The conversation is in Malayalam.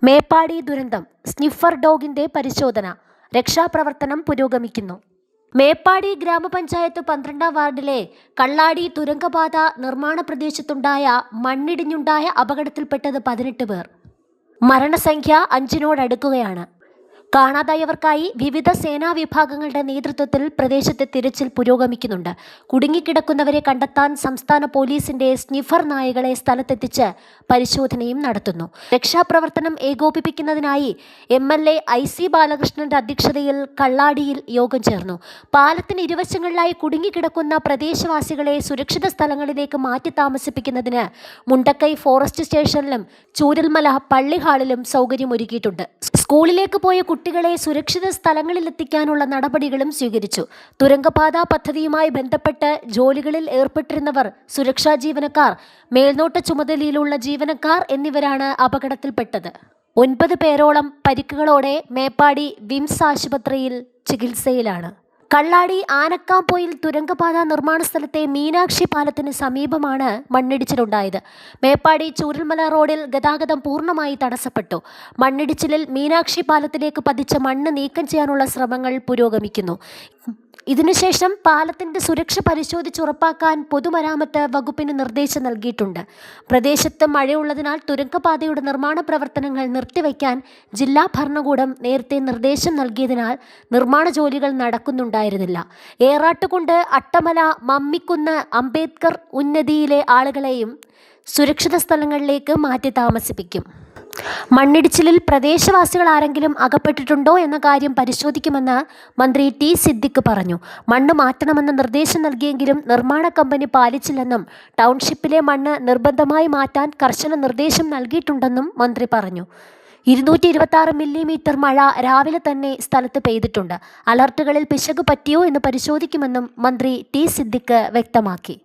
മേപ്പാടി ദുരന്തം സ്നിഫർ ഡോഗിന്റെ പരിശോധന. രക്ഷാപ്രവർത്തനം പുരോഗമിക്കുന്നു. മേപ്പാടി ഗ്രാമപഞ്ചായത്ത് 12-ാം വാർഡിലെ കള്ളാടി തുരങ്കപാത നിർമ്മാണ പ്രദേശത്തുണ്ടായ മണ്ണിടിഞ്ഞുണ്ടായ അപകടത്തിൽപ്പെട്ടത് 18 പേർ. മരണസംഖ്യ 5-നോടടുക്കുകയാണ്. കാണാതായവർക്കായി വിവിധ സേനാ വിഭാഗങ്ങളുടെ നേതൃത്വത്തിൽ പ്രദേശത്തെ തിരച്ചിൽ പുരോഗമിക്കുന്നുണ്ട്. കുടുങ്ങിക്കിടക്കുന്നവരെ കണ്ടെത്താൻ സംസ്ഥാന പോലീസിന്റെ സ്നിഫർ നായകളെ സ്ഥലത്തെത്തിച്ച് പരിശോധനയും നടത്തുന്നു. രക്ഷാപ്രവർത്തനം ഏകോപിപ്പിക്കുന്നതിനായി MLA IC ബാലകൃഷ്ണന്റെ അധ്യക്ഷതയിൽ കള്ളാടിയിൽ യോഗം ചേർന്നു. പാലത്തിന് ഇരുവശങ്ങളിലായി കുടുങ്ങിക്കിടക്കുന്ന പ്രദേശവാസികളെ സുരക്ഷിത സ്ഥലങ്ങളിലേക്ക് മാറ്റി താമസിപ്പിക്കുന്നതിന് മുണ്ടക്കൈ ഫോറസ്റ്റ് സ്റ്റേഷനിലും ചൂരൽമല പള്ളി ഹാളിലും സൗകര്യമൊരുക്കിയിട്ടുണ്ട്. സ്കൂളിലേക്ക് പോയ കുട്ടികളെ സുരക്ഷിത സ്ഥലങ്ങളിലെത്തിക്കാനുള്ള നടപടികളും സ്വീകരിച്ചു. തുരങ്കപാത പദ്ധതിയുമായി ബന്ധപ്പെട്ട് ജോലികളിൽ ഏർപ്പെട്ടിരുന്നവർ, സുരക്ഷാ ജീവനക്കാർ, മേൽനോട്ട ചുമതലയിലുള്ള ജീവനക്കാർ എന്നിവരാണ് അപകടത്തിൽപ്പെട്ടത്. 9 പേരോളം പരിക്കുകളോടെ മേപ്പാടി വിംസ് ആശുപത്രിയിൽ ചികിത്സയിലാണ്. കള്ളാടി ആനക്കാംപൊയിൽ തുരങ്കപാത നിർമ്മാണ സ്ഥലത്തെ മീനാക്ഷി പാലത്തിന് സമീപമാണ് മണ്ണിടിച്ചിലുണ്ടായത്. മേപ്പാടി ചൂരൽമല റോഡിൽ ഗതാഗതം പൂർണ്ണമായി തടസ്സപ്പെട്ടു. മണ്ണിടിച്ചിലിൽ മീനാക്ഷി പാലത്തിലേക്ക് പതിച്ച മണ്ണ് നീക്കം ചെയ്യാനുള്ള ശ്രമങ്ങൾ പുരോഗമിക്കുന്നു. ഇതിനുശേഷം പാലത്തിന്റെ സുരക്ഷ പരിശോധിച്ചുറപ്പാക്കാൻ പൊതുമരാമത്ത് വകുപ്പിന് നിർദ്ദേശം നൽകിയിട്ടുണ്ട്. പ്രദേശത്ത് മഴയുള്ളതിനാൽ തുരങ്കപാതയുടെ നിർമ്മാണ പ്രവർത്തനങ്ങൾ നിർത്തിവെക്കാൻ ജില്ലാ ഭരണകൂടം നേരത്തെ നിർദ്ദേശം നൽകിയതിനാൽ നിർമ്മാണ ജോലികൾ നടക്കുന്നുണ്ടായിരുന്നില്ല. ഏറാട്ടുകുണ്ട്, അട്ടമല, മമ്മിക്കുന്ന്, അംബേദ്കർ ഉന്നതിയിലെ ആളുകളെയും സുരക്ഷിത സ്ഥലങ്ങളിലേക്ക് മാറ്റി താമസിപ്പിക്കും. മണ്ണിടിച്ചിലിൽ പ്രദേശവാസികൾ ആരെങ്കിലും അകപ്പെട്ടിട്ടുണ്ടോ എന്ന കാര്യം പരിശോധിക്കുമെന്ന് മന്ത്രി ടി സിദ്ദിഖ് പറഞ്ഞു. മണ്ണ് മാറ്റണമെന്ന് നിർദ്ദേശം നൽകിയെങ്കിലും നിർമ്മാണ കമ്പനി പാലിച്ചില്ലെന്നും ടൗൺഷിപ്പിലെ മണ്ണ് നിർബന്ധമായി മാറ്റാൻ കർശന നിർദ്ദേശം നൽകിയിട്ടുണ്ടെന്നും മന്ത്രി പറഞ്ഞു. 226 മില്ലിമീറ്റർ മഴ രാവിലെ തന്നെ സ്ഥലത്ത് പെയ്തിട്ടുണ്ട്. അലർട്ടുകളിൽ പിശക് പറ്റിയോ എന്ന് പരിശോധിക്കുമെന്നും മന്ത്രി ടി സിദ്ദിഖ് വ്യക്തമാക്കി.